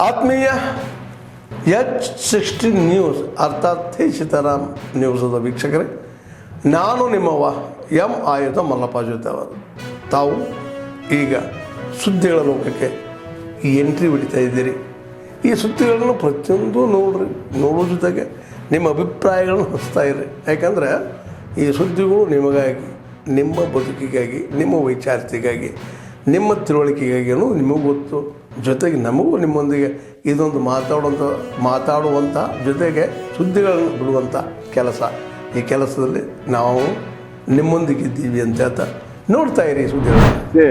ಆತ್ಮೀಯ H60 news ಅರ್ಥಾತ್ ಸೀತಾರಾಮ್ ನ್ಯೂಸದ ವೀಕ್ಷಕರೇ, ನಾನು ನಿಮ್ಮವ ಎಂ ಆಯುಧ ಮಲ್ಲಪ್ಪ ಜೊತೆ ಅವರು. ತಾವು ಈಗ ಸುದ್ದಿಗಳ ಲೋಕಕ್ಕೆ ಎಂಟ್ರಿ ಹೊಡಿತಾ ಇದ್ದೀರಿ. ಈ ಸುದ್ದಿಗಳನ್ನು ಪ್ರತಿಯೊಂದು ನೋಡೋ ಜೊತೆಗೆ ನಿಮ್ಮ ಅಭಿಪ್ರಾಯಗಳನ್ನು ಹಂಚ್ತಾ ಇರಿ. ಯಾಕಂದರೆ ಈ ಸುದ್ದಿಗಳು ನಿಮಗಾಗಿ, ನಿಮ್ಮ ಬದುಕಿಗಾಗಿ, ನಿಮ್ಮ ವೈಚಾರಿಕೆಗಾಗಿ, ನಿಮ್ಮ ತಿಳುವಳಿಕೆಗಾಗಿಯೂ ನಿಮಗೂ ಗೊತ್ತು. ಜೊತೆಗೆ ನಮಗೂ ನಿಮ್ಮೊಂದಿಗೆ ಇದೊಂದು ಮಾತಾಡುವಂಥ ಜೊತೆಗೆ ಸುದ್ದಿಗಳನ್ನು ಬಿಡುವಂಥ ಕೆಲಸ. ಈ ಕೆಲಸದಲ್ಲಿ ನಾವು ನಿಮ್ಮೊಂದಿಗಿದ್ದೀವಿ ಅಂತ ಹೇಳ್ತಾ ನೋಡ್ತಾ इरी सुद्दिಗಳನ್ನು. ते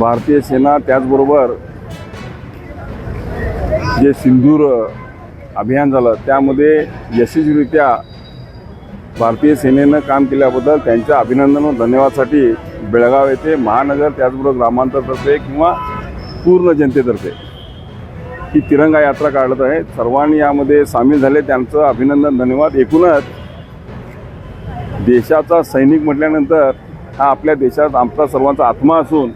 भारतीय सेना त्याचबरोबर जे सिंदूर अभियान झालं त्यामध्ये यशस्वीरित्या भारतीय सेनेनं काम केल्याबद्दल त्यांच्या अभिनंदन व धन्यवादासाठी बेळगाव येथे महानगर त्याचबरोबर ग्रामांतरतर्फे किंवा पूर्ण जनतेतर्फे ही तिरंगा यात्रा काढत आहे. सर्वांनी यामध्ये सामील झाले, त्यांचं अभिनंदन धन्यवाद. एकूणच देशाचा सैनिक म्हटल्यानंतर हा आपल्या देशात आमचा सर्वांचा आत्मा असून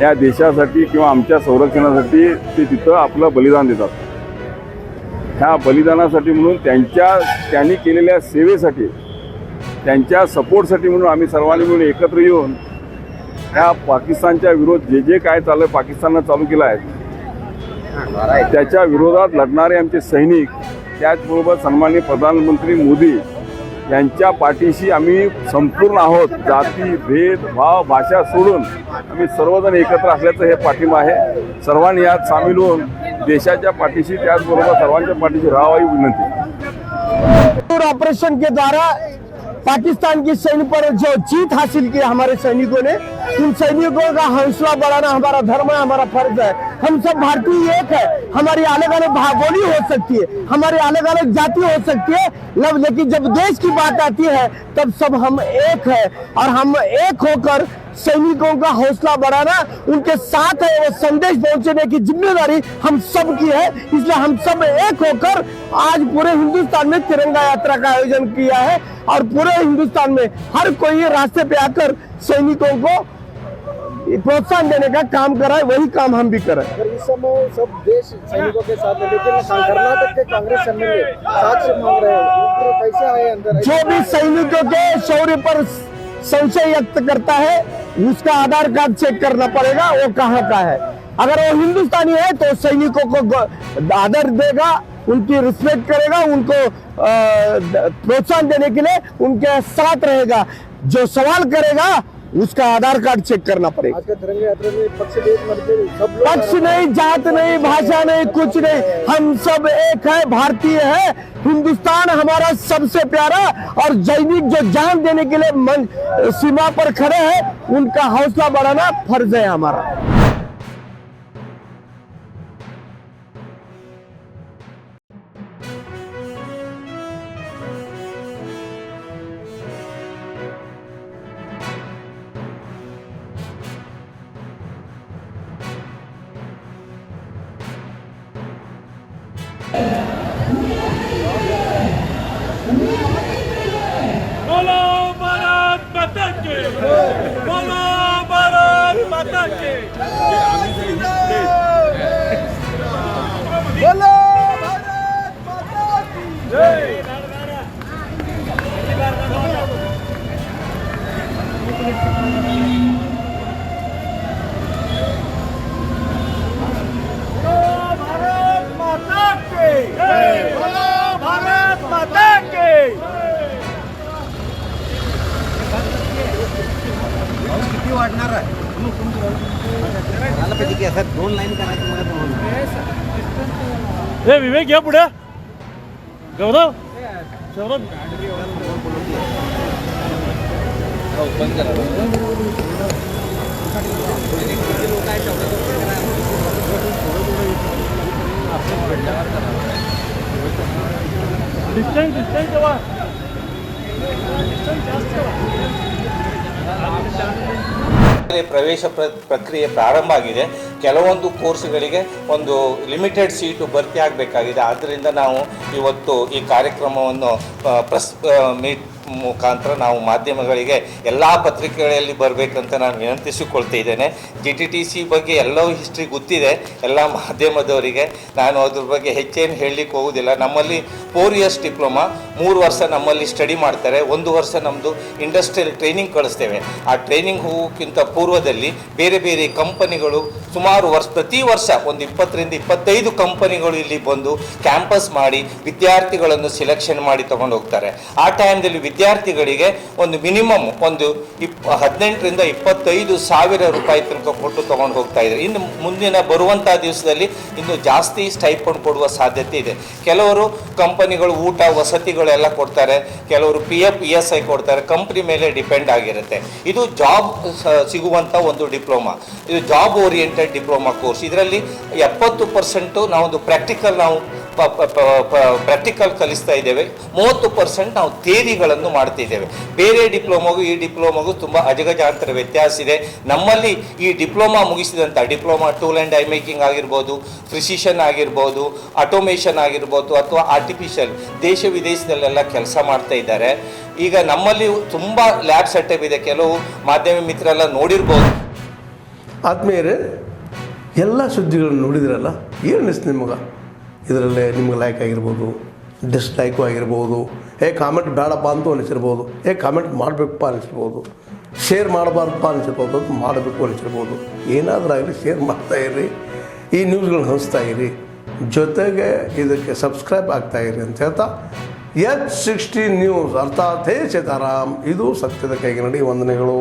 या देशासाठी किंवा आमच्या संरक्षणासाठी ते तिथं आपलं बलिदान देतात. ह्या बलिदानासाठी म्हणून त्यांनी केलेल्या सेवेसाठी, त्यांच्या सपोर्टसाठी म्हणून आम्ही सर्वांनी मिळून एकत्र येऊन ह्या पाकिस्तानच्या विरोध जे काय चालू पाकिस्ताननं चालू केलं आहे त्याच्या विरोधात लढणारे आमचे सैनिक, त्याचबरोबर सन्माननीय प्रधानमंत्री मोदी यांच्या पाठीशी आम्ही संपूर्ण आहोत. जाती, भेद, भाव, भाषा सोडून आम्ही सर्वजण एकत्र असल्याचं हे पाठिंबा आहे. सर्वांनी यात सामील होऊन देशाच्या पाठीशी, त्याचबरोबर सर्वांच्या पाठीशी राहावी विनंती. ऑपरेशन के द्वारा पाकिस्तान की सैन्य पर जो जीत हासिल की हमारे सैनिकों ने, उन सैनिकों का हौसला बढ़ाना हमारा धर्म है, हमारा फर्ज है. हम सब भारतीय एक है. हमारी अलग अलग बोली हो सकती है, हमारी अलग अलग जाति हो सकती है, लेकिन जब देश की बात आती है तब सब हम एक है. और हम एक होकर सैनिकों का हौसला बढ़ाना, उनके साथ है, वो संदेश पहुंचाने की जिम्मेदारी हम सब की है. इसलिए हम सब एक होकर आज पूरे हिंदुस्तान में तिरंगा यात्रा का आयोजन किया है और पूरे हिंदुस्तान में हर कोई रास्ते पे आकर सैनिकों को प्रोत्साहन देने का काम करा है. वही काम हम भी करें. इस समय सब देश सैनिकों के साथ है, लेकिन कर्नाटक के कांग्रेस एमएलए साक्ष्य मांग रहे हैं. तो कैसे आए अंदर? जो भी सैनिकों के शौर्य पर संशय व्यक्त करता है उसका आधार कार्ड चेक करना पड़ेगा, वो कहाँ का है. अगर वो हिंदुस्तानी है तो सैनिकों को आदर देगा, उनकी रिस्पेक्ट करेगा, उनको प्रोत्साहन देने के लिए उनके साथ रहेगा. जो सवाल करेगा उसका आधार कार्ड चेक करना पड़ेगा. आज का तिरंगा यात्रा में पक्ष भेद मत सब लोग, पक्ष नहीं, जात नहीं, भाषा नहीं, कुछ नहीं. हम सब एक है, भारतीय है. हिंदुस्तान हमारा सबसे प्यारा, और सैनिक जो जान देने के लिए सीमा पर खड़े हैं उनका हौसला बढ़ाना फर्ज है हमारा. बोलो भारत माता की, बोलो भारत माता की, बोलो भारत माता की जय. भारत माता की, बोलो भारत माता की. किती वाढणार आहे? मला पाहिजे की असं 2 लाईन करायचं मला हे विवेक घ्या पुढे. गौरव गौरव डिस्टन्स ठेवा, डिस्टन्स जास्त ठेवा. ಪ್ರವೇಶ ಪ್ರಕ್ರಿಯೆ ಪ್ರಾರಂಭ ಆಗಿದೆ. ಕೆಲವೊಂದು ಕೋರ್ಸ್ಗಳಿಗೆ ಒಂದು ಲಿಮಿಟೆಡ್ ಸೀಟು ಭರ್ತಿ ಆಗಬೇಕಾಗಿದೆ. ಆದ್ದರಿಂದ ನಾವು ಇವತ್ತು ಈ ಕಾರ್ಯಕ್ರಮವನ್ನು ಮುಖಾಂತರ ನಾವು ಮಾಧ್ಯಮಗಳಿಗೆ ಎಲ್ಲ ಪತ್ರಿಕೆಗಳಲ್ಲಿ ಬರಬೇಕಂತ ನಾನು ವಿನಂತಿಸಿಕೊಳ್ತಾ ಇದ್ದೇನೆ. GTTC ಬಗ್ಗೆ ಎಲ್ಲವೂ ಹಿಸ್ಟ್ರಿ ಗೊತ್ತಿದೆ ಎಲ್ಲ ಮಾಧ್ಯಮದವರಿಗೆ, ನಾನು ಅದ್ರ ಬಗ್ಗೆ ಹೆಚ್ಚೇನು ಹೇಳಲಿಕ್ಕೆ ಹೋಗೋದಿಲ್ಲ. ನಮ್ಮಲ್ಲಿ 4 ಇಯರ್ಸ್ ಡಿಪ್ಲೊಮಾ, 3 ವರ್ಷ ನಮ್ಮಲ್ಲಿ ಸ್ಟಡಿ ಮಾಡ್ತಾರೆ, 1 ವರ್ಷ ನಮ್ಮದು ಇಂಡಸ್ಟ್ರಿಯಲ್ ಟ್ರೈನಿಂಗ್ ಕಳಿಸ್ತೇವೆ. ಆ ಟ್ರೈನಿಂಗ್ ಹೋಗೋಕ್ಕಿಂತ ಪೂರ್ವದಲ್ಲಿ ಬೇರೆ ಬೇರೆ ಕಂಪನಿಗಳು ಸುಮಾರು ಪ್ರತಿ ವರ್ಷ ಒಂದು 20 ರಿಂದ 25 ಕಂಪನಿಗಳು ಇಲ್ಲಿ ಬಂದು ಕ್ಯಾಂಪಸ್ ಮಾಡಿ ವಿದ್ಯಾರ್ಥಿಗಳನ್ನು ಸಿಲೆಕ್ಷನ್ ಮಾಡಿ ತಗೊಂಡು ಹೋಗ್ತಾರೆ. ಆ ಟೈಮ್ದಲ್ಲಿ ವಿದ್ಯಾರ್ಥಿಗಳಿಗೆ ಒಂದು ಮಿನಿಮಮ್ ಒಂದು 18 ರಿಂದ 25 ಸಾವಿರ ರೂಪಾಯಿ ತನಕ ಕೊಟ್ಟು ತಗೊಂಡು ಹೋಗ್ತಾ ಇದ್ದಾರೆ. ಇನ್ನು ಮುಂದಿನ ಬರುವಂಥ ದಿವಸದಲ್ಲಿ ಇನ್ನು ಜಾಸ್ತಿ ಸ್ಟೈಪಂಡ್ ಕೊಡುವ ಸಾಧ್ಯತೆ ಇದೆ. ಕೆಲವರು ಕಂಪನಿಗಳು ಊಟ ವಸತಿಗಳೆಲ್ಲ ಕೊಡ್ತಾರೆ, ಕೆಲವರು PF ESI ಕೊಡ್ತಾರೆ, ಕಂಪ್ನಿ ಮೇಲೆ ಡಿಪೆಂಡ್ ಆಗಿರುತ್ತೆ. ಇದು ಜಾಬ್ ಸಿಗುವಂಥ ಒಂದು ಡಿಪ್ಲೊಮಾ, ಇದು ಜಾಬ್ ಓರಿಯೆಂಟೆಡ್ ಡಿಪ್ಲೊಮಾ ಕೋರ್ಸ್. ಇದರಲ್ಲಿ 70% ನಾವೊಂದು ಪ್ರಾಕ್ಟಿಕಲ್ ಕಲಿಸ್ತಾ ಇದ್ದೇವೆ, 30% ನಾವು ಥಿಯರಿಗಳನ್ನು ಮಾಡ್ತಿದ್ದೇವೆ. ಬೇರೆ ಡಿಪ್ಲೊಮಾಗೂ ಈ ಡಿಪ್ಲೊಮಾಗೂ ತುಂಬ ಅಜಗಜಾಂತರ ವ್ಯತ್ಯಾಸ ಇದೆ. ನಮ್ಮಲ್ಲಿ ಈ ಡಿಪ್ಲೊಮಾ ಮುಗಿಸಿದಂಥ diploma tool and die making ಆಗಿರ್ಬೋದು, ಪ್ರಿಸಿಷನ್ ಆಗಿರ್ಬೋದು, ಆಟೋಮೇಷನ್ ಆಗಿರ್ಬೋದು, ಅಥವಾ ಆರ್ಟಿಫಿಷಿಯಲ್ ದೇಶ ವಿದೇಶದಲ್ಲೆಲ್ಲ ಕೆಲಸ ಮಾಡ್ತಾ ಇದ್ದಾರೆ. ಈಗ ನಮ್ಮಲ್ಲಿ ತುಂಬ ಲ್ಯಾಬ್ ಸೆಟಪ್ ಇದೆ, ಕೆಲವು ಮಾಧ್ಯಮ ಮಿತ್ರರೆಲ್ಲ ನೋಡಿರ್ಬೋದು. ಆದ್ಮೇಲೆ ಎಲ್ಲ ಸುದ್ದಿಗಳನ್ನು ನೋಡಿದ್ರಲ್ಲ, ಏನು ಅನಿಸ್ತು ನಿಮಗೆ? ಇದರಲ್ಲೇ ನಿಮ್ಗೆ ಲೈಕ್ ಆಗಿರ್ಬೋದು, ಡಿಸ್ಲೈಕು ಆಗಿರ್ಬೋದು, ಕಾಮೆಂಟ್ ಬೇಡಪ್ಪ ಅಂತೂ ಅನಿಸಿರ್ಬೋದು, ಕಾಮೆಂಟ್ ಮಾಡಬೇಕಪ್ಪ ಅನಿಸಿರ್ಬೋದು, ಶೇರ್ ಮಾಡಬಾರ್ದಪ್ಪ ಅನಿಸಿರ್ಬೋದು, ಅದು ಮಾಡಬೇಕು ಅನಿಸಿರ್ಬೋದು. ಏನಾದರೂ ಆಗಲಿ ಶೇರ್ ಮಾಡ್ತಾಯಿರಿ, ಈ ನ್ಯೂಸ್ಗಳನ್ನ ಹಂಚ್ತಾ ಇರಿ, ಜೊತೆಗೆ ಇದಕ್ಕೆ ಸಬ್ಸ್ಕ್ರೈಬ್ ಆಗ್ತಾಯಿರಿ ಅಂತ ಹೇಳ್ತಾ H16 ನ್ಯೂಸ್ ಅರ್ಥಾತ್ ಹೇ ಸೀತಾರಾಮ್, ಇದು ಸತ್ಯದ ಕೈಗೆ ನಡಿ. ವಂದನೆಗಳು.